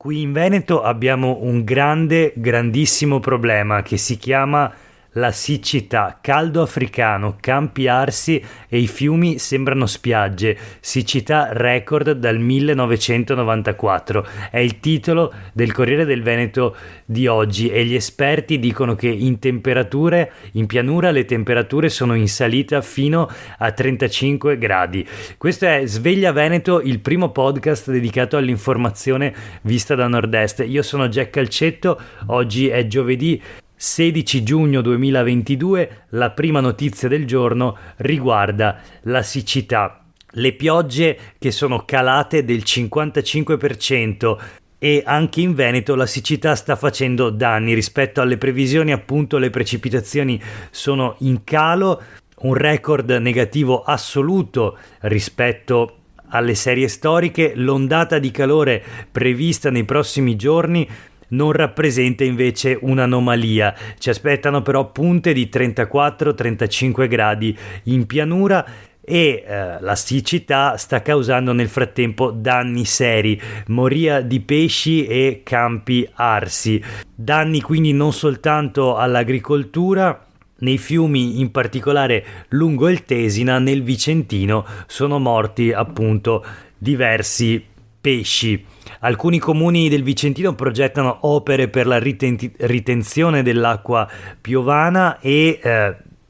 Qui in Veneto abbiamo un grandissimo problema che si chiama la siccità, caldo africano, campi arsi e i fiumi sembrano spiagge, siccità record dal 1994. È il titolo del Corriere del Veneto di oggi e gli esperti dicono che in pianura le temperature sono in salita fino a 35 gradi. Questo è Sveglia Veneto, il primo podcast dedicato all'informazione vista da Nord-Est. Io sono Jack Calcetto, oggi è giovedì 16 giugno 2022, la prima notizia del giorno riguarda la siccità. Le piogge che sono calate del 55% e anche in Veneto la siccità sta facendo danni rispetto alle previsioni, appunto le precipitazioni sono in calo, un record negativo assoluto rispetto alle serie storiche, l'ondata di calore prevista nei prossimi giorni non rappresenta invece un'anomalia. Ci aspettano però punte di 34-35 gradi in pianura e la siccità sta causando nel frattempo danni seri, moria di pesci e campi arsi. Danni quindi non soltanto all'agricoltura. Nei fiumi, in particolare lungo il Tesina, nel Vicentino, sono morti appunto diversi pesci. Alcuni comuni del Vicentino progettano opere per la ritenzione dell'acqua piovana e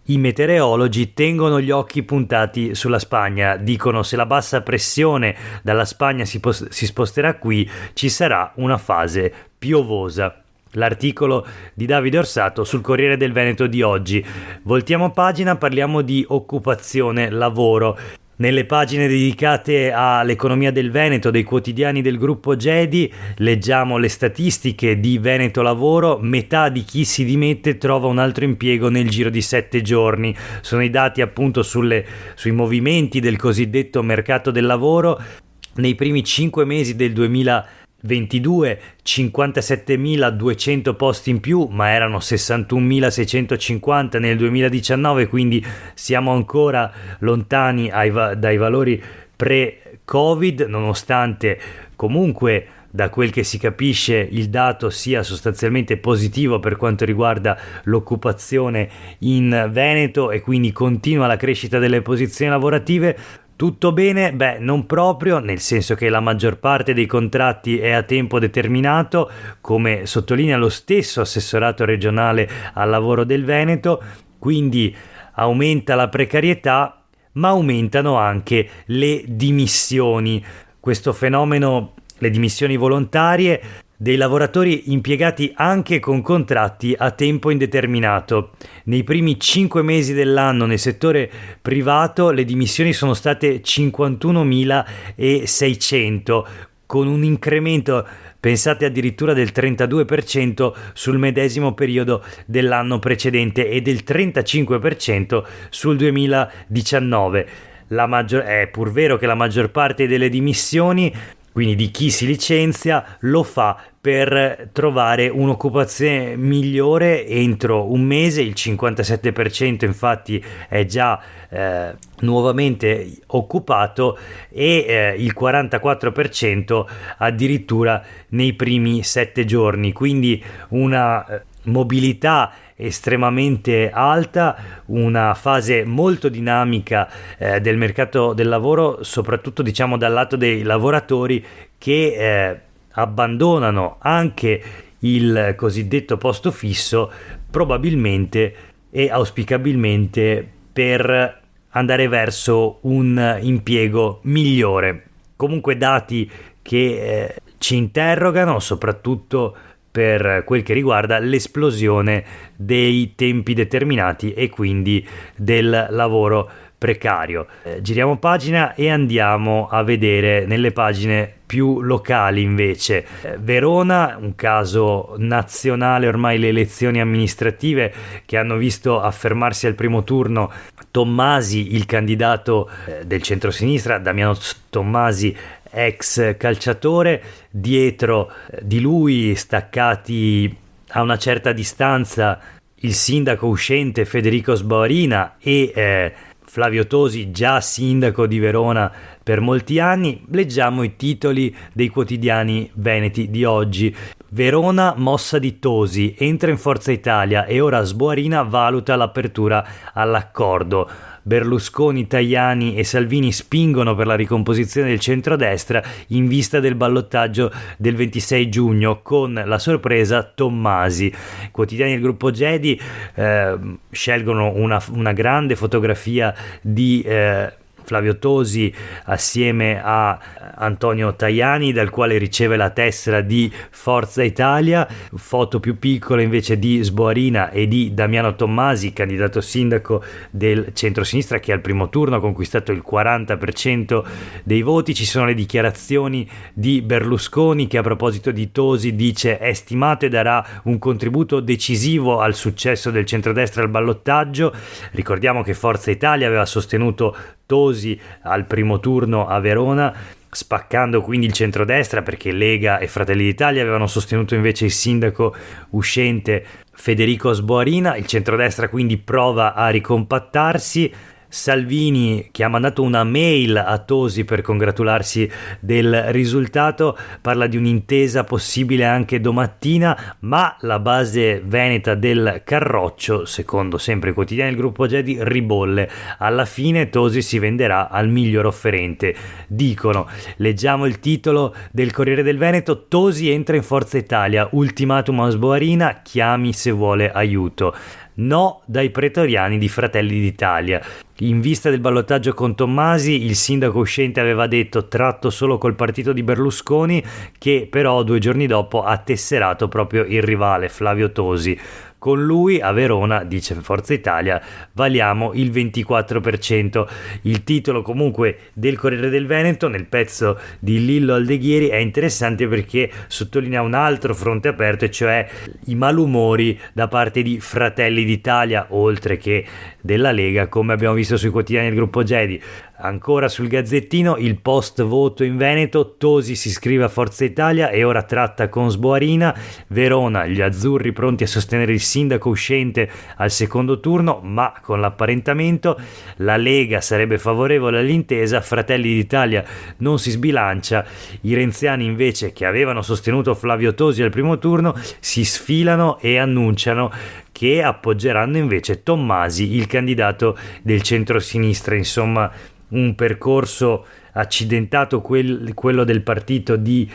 i meteorologi tengono gli occhi puntati sulla Spagna. Dicono: se la bassa pressione dalla Spagna si sposterà qui, ci sarà una fase piovosa. L'articolo di Davide Orsato sul Corriere del Veneto di oggi. Voltiamo pagina, parliamo di occupazione, lavoro. Nelle pagine dedicate all'economia del Veneto dei quotidiani del gruppo Gedi leggiamo le statistiche di Veneto Lavoro: metà di chi si dimette trova un altro impiego nel giro di 7 giorni. Sono i dati appunto sui movimenti del cosiddetto mercato del lavoro. Nei primi 5 mesi del 2022 57.200 posti in più, ma erano 61.650 nel 2019, quindi siamo ancora lontani dai valori pre-Covid, nonostante comunque da quel che si capisce il dato sia sostanzialmente positivo per quanto riguarda l'occupazione in Veneto e quindi continua la crescita delle posizioni lavorative. Tutto bene? Beh, non proprio, nel senso che la maggior parte dei contratti è a tempo determinato, come sottolinea lo stesso assessorato regionale al lavoro del Veneto, quindi aumenta la precarietà, ma aumentano anche le dimissioni. Questo fenomeno, le dimissioni volontarie dei lavoratori impiegati anche con contratti a tempo indeterminato. Nei primi 5 mesi dell'anno nel settore privato le dimissioni sono state 51.600, con un incremento, pensate, addirittura del 32% sul medesimo periodo dell'anno precedente e del 35% sul 2019. È pur vero che la maggior parte delle dimissioni, quindi di chi si licenzia, lo fa per trovare un'occupazione migliore entro un mese. Il 57% infatti è già nuovamente occupato e il 44% addirittura nei primi 7 giorni, quindi una mobilità estremamente alta, una fase molto dinamica del mercato del lavoro, soprattutto diciamo dal lato dei lavoratori che abbandonano anche il cosiddetto posto fisso, probabilmente e auspicabilmente per andare verso un impiego migliore. Comunque dati che ci interrogano, soprattutto per quel che riguarda l'esplosione dei tempi determinati e quindi del lavoro precario. Giriamo pagina e andiamo a vedere nelle pagine più locali invece. Verona, un caso nazionale, ormai le elezioni amministrative che hanno visto affermarsi al primo turno Tommasi, il candidato del centrosinistra, Damiano Tommasi, ex calciatore, dietro di lui staccati a una certa distanza il sindaco uscente Federico Sboarina e Flavio Tosi, già sindaco di Verona per molti anni. Leggiamo i titoli dei quotidiani veneti di oggi. Verona, mossa di Tosi, entra in Forza Italia e ora Sboarina valuta l'apertura all'accordo. Berlusconi, Tajani e Salvini spingono per la ricomposizione del centrodestra in vista del ballottaggio del 26 giugno con la sorpresa Tommasi. Quotidiani del gruppo Gedi scelgono una grande fotografia di Flavio Tosi assieme a Antonio Tajani, dal quale riceve la tessera di Forza Italia. Foto più piccola invece di Sboarina e di Damiano Tommasi, candidato sindaco del centrosinistra, che al primo turno ha conquistato il 40% dei voti. Ci sono le dichiarazioni di Berlusconi, che a proposito di Tosi dice: è stimato e darà un contributo decisivo al successo del centrodestra al ballottaggio. Ricordiamo che Forza Italia aveva sostenuto Tosi al primo turno a Verona, spaccando quindi il centrodestra, perché Lega e Fratelli d'Italia avevano sostenuto invece il sindaco uscente Federico Sboarina. Il centrodestra quindi prova a ricompattarsi. Salvini, che ha mandato una mail a Tosi per congratularsi del risultato, parla di un'intesa possibile anche domattina, ma la base veneta del Carroccio, secondo sempre i quotidiani del gruppo Gedi, ribolle. Alla fine Tosi si venderà al miglior offerente, dicono. Leggiamo il titolo del Corriere del Veneto: Tosi entra in Forza Italia, ultimatum a Sboarina, chiami se vuole aiuto. No dai pretoriani di Fratelli d'Italia. In vista del ballottaggio con Tommasi, il sindaco uscente aveva detto tratto solo col partito di Berlusconi, che però 2 giorni dopo ha tesserato proprio il rivale Flavio Tosi. Con lui a Verona, dice Forza Italia, valiamo il 24%. Il titolo comunque del Corriere del Veneto, nel pezzo di Lillo Aldeghieri, è interessante perché sottolinea un altro fronte aperto, e cioè i malumori da parte di Fratelli d'Italia, oltre che della Lega, come abbiamo visto sui quotidiani del gruppo Gedi. Ancora sul Gazzettino, il post voto in Veneto: Tosi si iscrive a Forza Italia e ora tratta con Sboarina. Verona, gli azzurri pronti a sostenere il sindaco uscente al secondo turno, ma con l'apparentamento. La Lega sarebbe favorevole all'intesa, Fratelli d'Italia non si sbilancia. I renziani invece, che avevano sostenuto Flavio Tosi al primo turno, si sfilano e annunciano che appoggeranno invece Tommasi, il candidato del centro-sinistra. Insomma, un percorso accidentato quello del partito di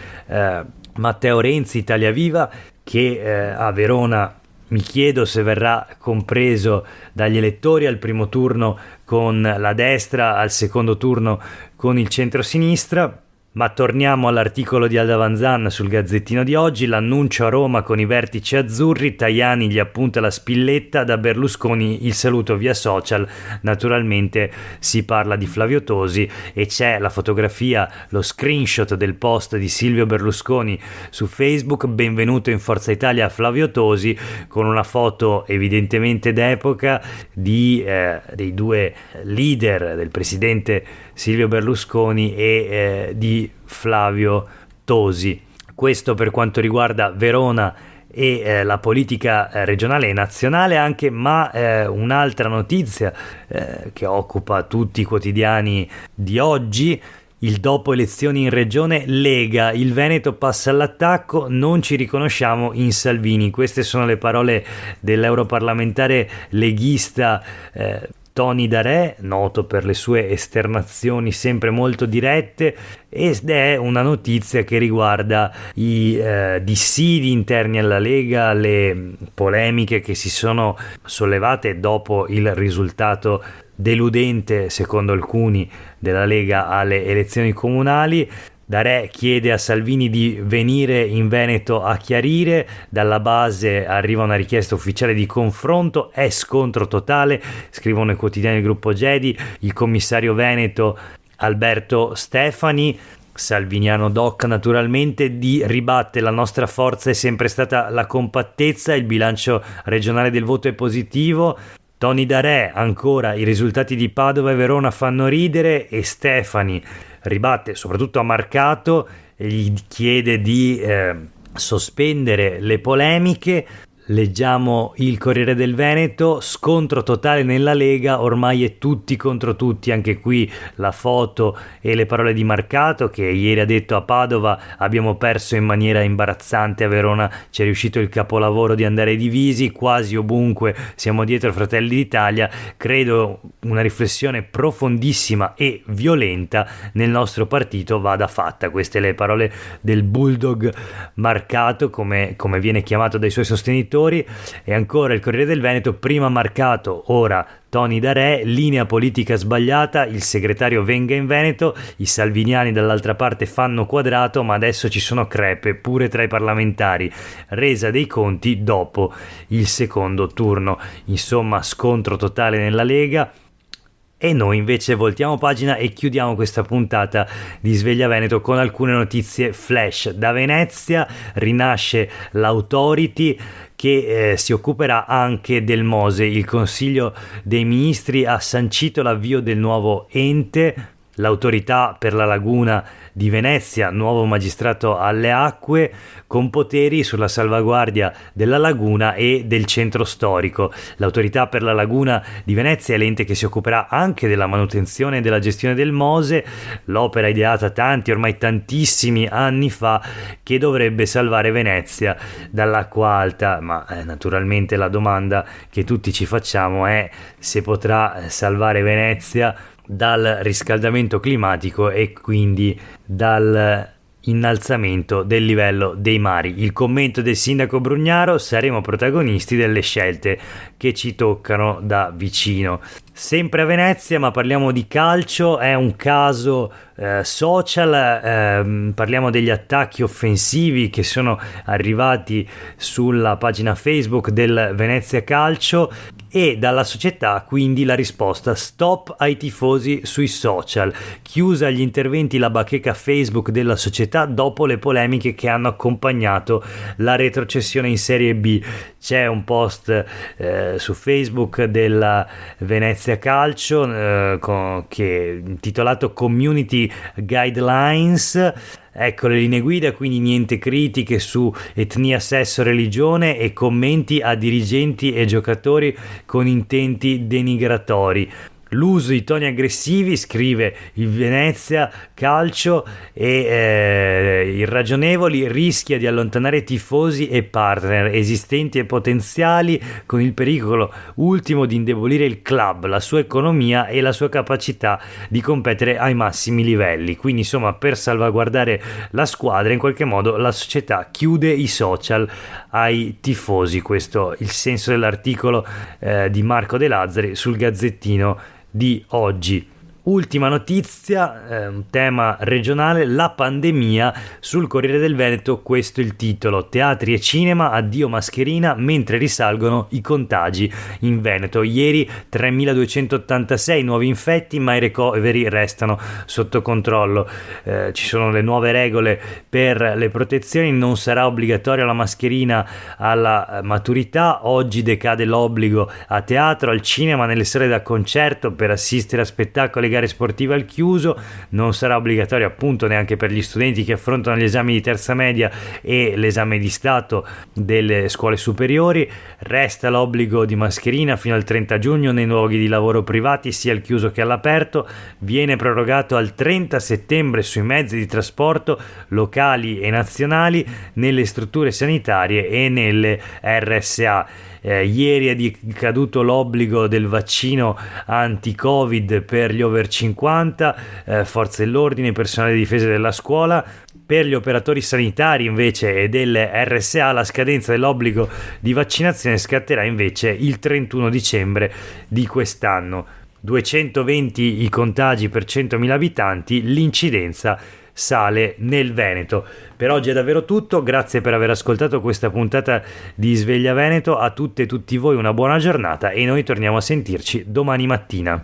Matteo Renzi, Italia Viva, che a Verona mi chiedo se verrà compreso dagli elettori al primo turno con la destra, al secondo turno con il centro-sinistra. Ma torniamo all'articolo di Alda Vanzan sul Gazzettino di oggi. L'annuncio a Roma con i vertici azzurri, Tajani gli appunta la spilletta, da Berlusconi il saluto via social. Naturalmente si parla di Flavio Tosi e c'è la fotografia, lo screenshot del post di Silvio Berlusconi su Facebook: benvenuto in Forza Italia Flavio Tosi, con una foto evidentemente d'epoca dei due leader, del presidente Silvio Berlusconi e di Flavio Tosi. Questo per quanto riguarda Verona e la politica regionale e nazionale anche, ma un'altra notizia che occupa tutti i quotidiani di oggi: il dopo elezioni in regione, Lega, il Veneto passa all'attacco, non ci riconosciamo in Salvini. Queste sono le parole dell'europarlamentare leghista Tony Darè, noto per le sue esternazioni sempre molto dirette, ed è una notizia che riguarda i dissidi interni alla Lega, le polemiche che si sono sollevate dopo il risultato deludente, secondo alcuni, della Lega alle elezioni comunali. Darè chiede a Salvini di venire in Veneto a chiarire. Dalla base arriva una richiesta ufficiale di confronto, è scontro totale, scrivono i quotidiani del gruppo Gedi. Il commissario veneto Alberto Stefani, salviniano doc naturalmente, ribatte: la nostra forza è sempre stata la compattezza, il bilancio regionale del voto è positivo. Tony Darè ancora: i risultati di Padova e Verona fanno ridere, e Stefani ribatte soprattutto a Marcato e gli chiede di sospendere le polemiche. Leggiamo il Corriere del Veneto, scontro totale nella Lega, ormai è tutti contro tutti, anche qui la foto e le parole di Marcato che ieri ha detto a Padova: abbiamo perso in maniera imbarazzante a Verona, ci è riuscito il capolavoro di andare divisi, quasi ovunque siamo dietro Fratelli d'Italia. Credo una riflessione profondissima e violenta nel nostro partito vada fatta. Queste le parole del bulldog Marcato, come viene chiamato dai suoi sostenitori. E ancora il Corriere del Veneto: prima Marcato, ora Toni da Re, linea politica sbagliata, il segretario venga in Veneto, i salviniani dall'altra parte fanno quadrato, ma adesso ci sono crepe pure tra i parlamentari, resa dei conti dopo il secondo turno. Insomma, scontro totale nella Lega. E noi invece voltiamo pagina e chiudiamo questa puntata di Sveglia Veneto con alcune notizie flash. Da Venezia rinasce l'Authority che si occuperà anche del Mose. Il Consiglio dei Ministri ha sancito l'avvio del nuovo ente, l'Autorità per la Laguna di Venezia, nuovo magistrato alle acque, con poteri sulla salvaguardia della laguna e del centro storico. L'Autorità per la Laguna di Venezia è l'ente che si occuperà anche della manutenzione e della gestione del Mose, l'opera ideata ormai tantissimi anni fa, che dovrebbe salvare Venezia dall'acqua alta, ma naturalmente la domanda che tutti ci facciamo è se potrà salvare Venezia dal riscaldamento climatico e quindi dal innalzamento del livello dei mari. Il commento del sindaco Brugnaro: saremo protagonisti delle scelte che ci toccano da vicino. Sempre a Venezia, ma parliamo di calcio, è un caso social, parliamo degli attacchi offensivi che sono arrivati sulla pagina Facebook del Venezia Calcio, e dalla società quindi la risposta: stop ai tifosi sui social, chiusa agli interventi la bacheca Facebook della società dopo le polemiche che hanno accompagnato la retrocessione in Serie B. C'è un post su Facebook della Venezia Calcio che intitolato Community Guidelines. Ecco le linee guida, quindi niente critiche su etnia, sesso, religione e commenti a dirigenti e giocatori con intenti denigratori. L'uso di toni aggressivi, scrive il Venezia Calcio, e irragionevoli, rischia di allontanare tifosi e partner esistenti e potenziali, con il pericolo ultimo di indebolire il club, la sua economia e la sua capacità di competere ai massimi livelli. Quindi insomma, per salvaguardare la squadra in qualche modo la società chiude i social ai tifosi. Questo il senso dell'articolo di Marco De Lazzari sul Gazzettino di oggi. Ultima notizia, un tema regionale, la pandemia. Sul Corriere del Veneto questo è il titolo: teatri e cinema, addio mascherina mentre risalgono i contagi in Veneto. Ieri 3.286 nuovi infetti, ma i ricoveri restano sotto controllo. Ci sono le nuove regole per le protezioni, non sarà obbligatoria la mascherina alla maturità. Oggi decade l'obbligo a teatro, al cinema, nelle sale da concerto, per assistere a spettacoli, gare sportive al chiuso. Non sarà obbligatorio appunto neanche per gli studenti che affrontano gli esami di terza media e l'esame di stato delle scuole superiori. Resta l'obbligo di mascherina fino al 30 giugno nei luoghi di lavoro privati, sia al chiuso che all'aperto. Viene prorogato al 30 settembre sui mezzi di trasporto locali e nazionali, nelle strutture sanitarie e nelle RSA. Ieri è decaduto l'obbligo del vaccino anti-Covid per gli over 50, forze dell'ordine, personale di difesa della scuola. Per gli operatori sanitari invece e delle RSA la scadenza dell'obbligo di vaccinazione scatterà invece il 31 dicembre di quest'anno. 220 i contagi per 100.000 abitanti, l'incidenza sale nel Veneto. Per oggi è davvero tutto, grazie per aver ascoltato questa puntata di Sveglia Veneto. A tutte e tutti voi una buona giornata e noi torniamo a sentirci domani mattina.